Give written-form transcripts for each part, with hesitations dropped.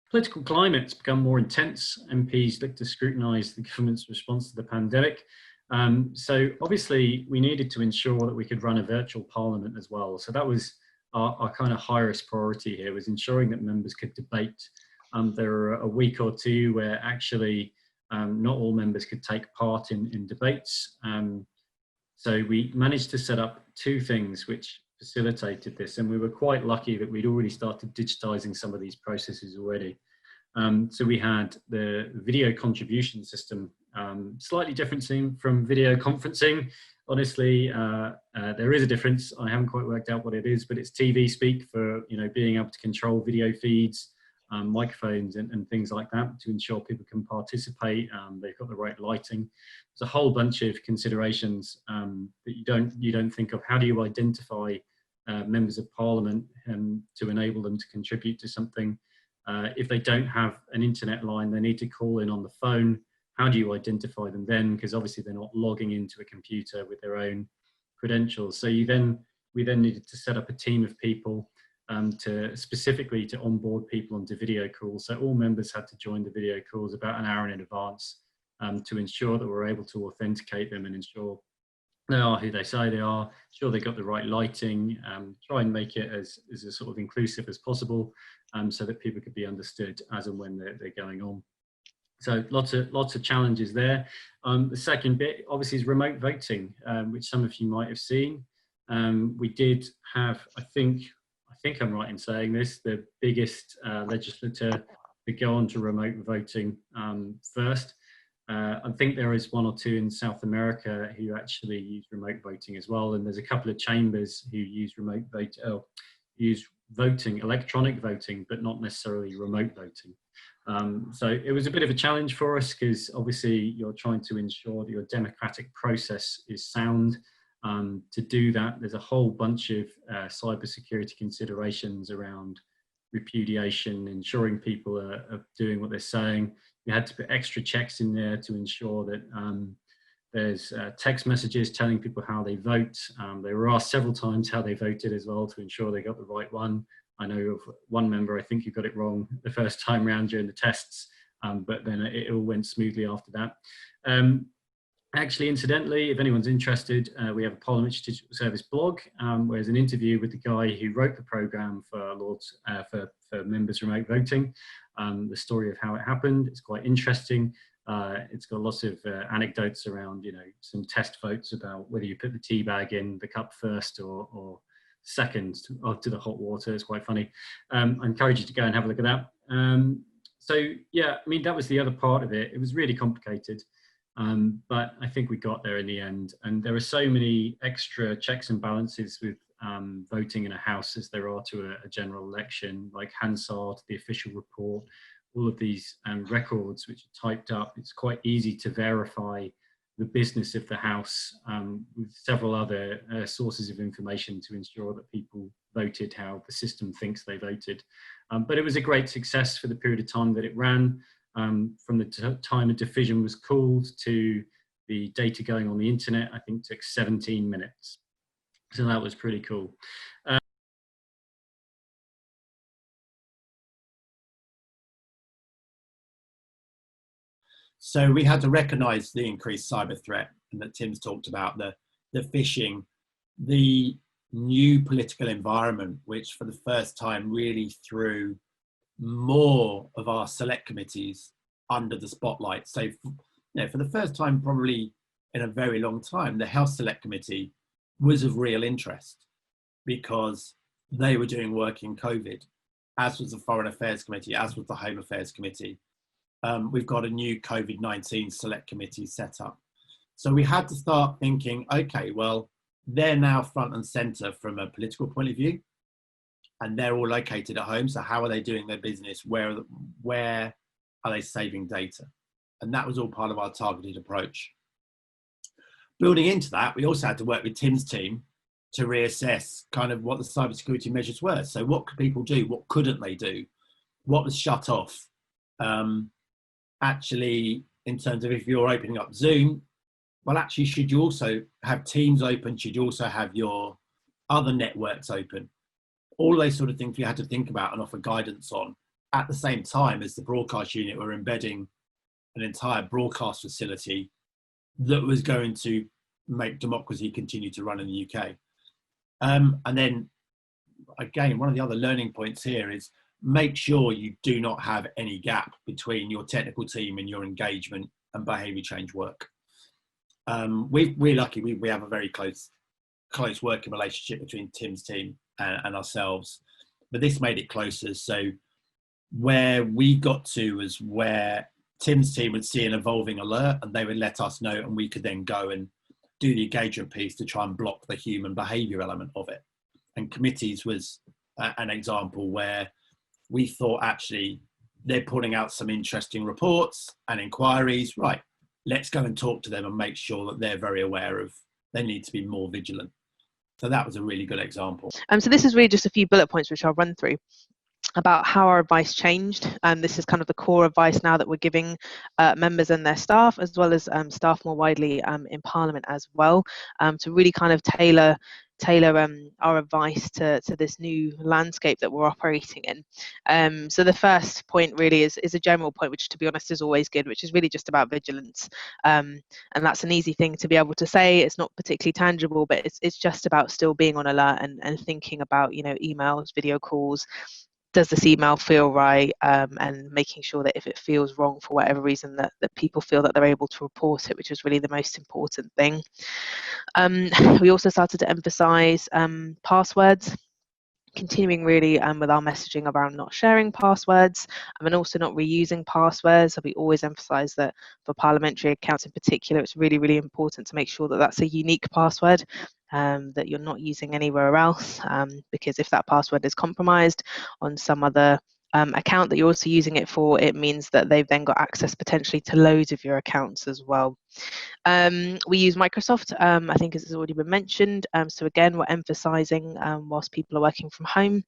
political climate's become more intense. MPs look to scrutinise the government's response to the pandemic. So obviously we needed to ensure that we could run a virtual parliament as well. So that was our kind of highest priority here, was ensuring that members could debate. There were a week or two where actually not all members could take part in debates. So we managed to set up two things which facilitated this, and we were quite lucky that we'd already started digitizing some of these processes already. So we had the video contribution system, slightly different from video conferencing. Honestly, there is a difference. I haven't quite worked out what it is, but it's TV speak for, you know, being able to control video feeds, microphones and things like that to ensure people can participate. They've got the right lighting. There's a whole bunch of considerations that you don't think of. How do you identify members of parliament to enable them to contribute to something? If they don't have an internet line, they need to call in on the phone. How do you identify them then? Because obviously they're not logging into a computer with their own credentials. So we then needed to set up a team of people specifically to onboard people onto video calls. So all members had to join the video calls about an hour in advance to ensure that we're able to authenticate them and ensure they are who they say they are, sure they got the right lighting, try and make it as sort of inclusive as possible so that people could be understood as and when they're going on. So lots of challenges there. The second bit obviously is remote voting, which some of you might have seen. We did have, I think I'm right in saying this, the biggest legislature to go on to remote voting first. I think there is one or two in South America who actually use remote voting as well, and there's a couple of chambers who use electronic voting, but not necessarily remote voting. So it was a bit of a challenge for us because obviously you're trying to ensure that your democratic process is sound. To do that, there's a whole bunch of cybersecurity considerations around repudiation, ensuring people are doing what they're saying. We had to put extra checks in there to ensure that there's text messages telling people how they vote. They were asked several times how they voted as well to ensure they got the right one. I know of one member, I think, who got it wrong the first time round during the tests, but then it all went smoothly after that. Actually, incidentally, if anyone's interested, we have a Parliamentary Digital Service blog, where there's an interview with the guy who wrote the programme for members remote voting, the story of how it happened. It's quite interesting. It's got lots of anecdotes around, you know, some test votes about whether you put the tea bag in the cup first or second to the hot water. It's quite funny. I encourage you to go and have a look at that. So yeah, I mean, that was the other part of it. It was really complicated. But I think we got there in the end. And there are so many extra checks and balances with voting in a house as there are to a general election, like Hansard, the official report, all of these records which are typed up. It's quite easy to verify the business of the house with several other sources of information to ensure that people voted how the system thinks they voted. But it was a great success for the period of time that it ran. From the time a division was called to the data going on the internet, I think took 17 minutes. So that was pretty cool. So we had to recognise the increased cyber threat and that Tim's talked about, the phishing, the new political environment, which for the first time really threw more of our select committees under the spotlight. So, you know, for the first time, probably in a very long time, the Health Select Committee was of real interest because they were doing work in COVID, as was the Foreign Affairs Committee, as was the Home Affairs Committee. We've got a new COVID-19 Select Committee set up. So we had to start thinking, okay, well, they're now front and centre from a political point of view, and they're all located at home. So how are they doing their business? Where are they saving data? And that was all part of our targeted approach. Building into that, we also had to work with Tim's team to reassess kind of what the cybersecurity measures were. So what could people do? What couldn't they do? What was shut off? Actually, in terms of if you're opening up Zoom, well, actually, should you also have Teams open? Should you also have your other networks open? All those sort of things we had to think about and offer guidance on. at the same time as the broadcast unit were embedding an entire broadcast facility that was going to make democracy continue to run in the UK. And then again, one of the other learning points here is make sure you do not have any gap between your technical team and your engagement and behaviour change work. We're lucky, we have a very close working relationship between Tim's team and ourselves, but this made it closer. So where we got to was where Tim's team would see an evolving alert and they would let us know, and we could then go and do the engagement piece to try and block the human behaviour element of it. And committees was an example where we thought, actually, they're putting out some interesting reports and inquiries. Right, let's go and talk to them and make sure that they're very aware of they need to be more vigilant. So that was a really good example. So this is really just a few bullet points which I'll run through about how our advice changed, and this is kind of the core advice now that we're giving members and their staff, as well as staff more widely in Parliament as well, to really kind of tailor our advice to this new landscape that we're operating in. So the first point really is a general point, which to be honest is always good, which is really just about vigilance. And that's an easy thing to be able to say. It's not particularly tangible, but it's just about still being on alert and thinking about, you know, emails, video calls. Does this email feel right, and making sure that if it feels wrong for whatever reason that people feel that they're able to report it, which is really the most important thing. We also started to emphasize passwords, continuing really with our messaging around not sharing passwords, and also not reusing passwords. So we always emphasize that for parliamentary accounts in particular, it's really, really important to make sure that that's a unique password, that you're not using anywhere else, because if that password is compromised on some other account that you're also using it for, it means that they've then got access potentially to loads of your accounts as well. We use Microsoft, I think as has already been mentioned. So again, we're emphasising whilst people are working from home,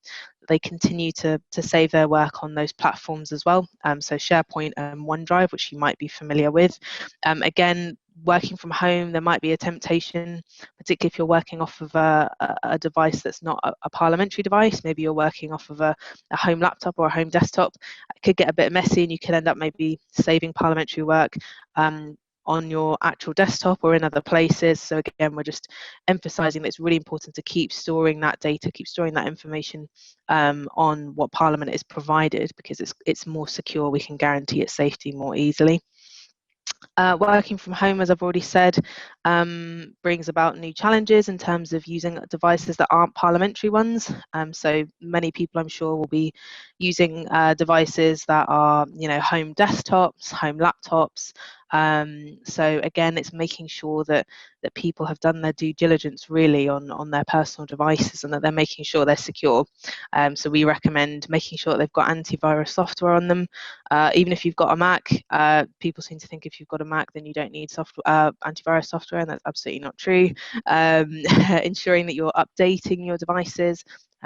they continue to save their work on those platforms as well. So SharePoint and OneDrive, which you might be familiar with. Again, working from home, there might be a temptation, particularly if you're working off of a device that's not a parliamentary device. Maybe you're working off of a home laptop or a home desktop. It could get a bit messy and you could end up maybe saving parliamentary work on your actual desktop or in other places. So again, we're just emphasising that it's really important to keep storing that data, keep storing that information on what Parliament is provided, because it's more secure. We can guarantee its safety more easily. Working from home, as I've already said, brings about new challenges in terms of using devices that aren't parliamentary ones. So many people, I'm sure, will be using devices that are, you know, home desktops, home laptops. So again, it's making sure that people have done their due diligence really on their personal devices and that they're making sure they're secure. So we recommend making sure that they've got antivirus software on them. Even if you've got a Mac, people seem to think if you've got a Mac then you don't need antivirus software, and that's absolutely not true. Ensuring that you're updating your devices.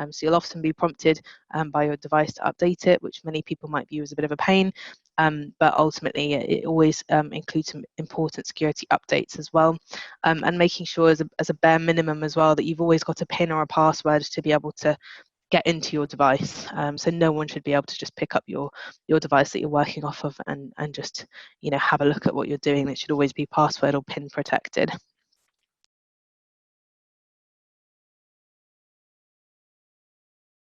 So you'll often be prompted by your device to update it, which many people might view as a bit of a pain. But ultimately it always includes some important security updates as well, and making sure as a bare minimum as well that you've always got a PIN or a password to be able to get into your device. So no one should be able to just pick up your device that you're working off of and just, you know, have a look at what you're doing. It should always be password or PIN protected.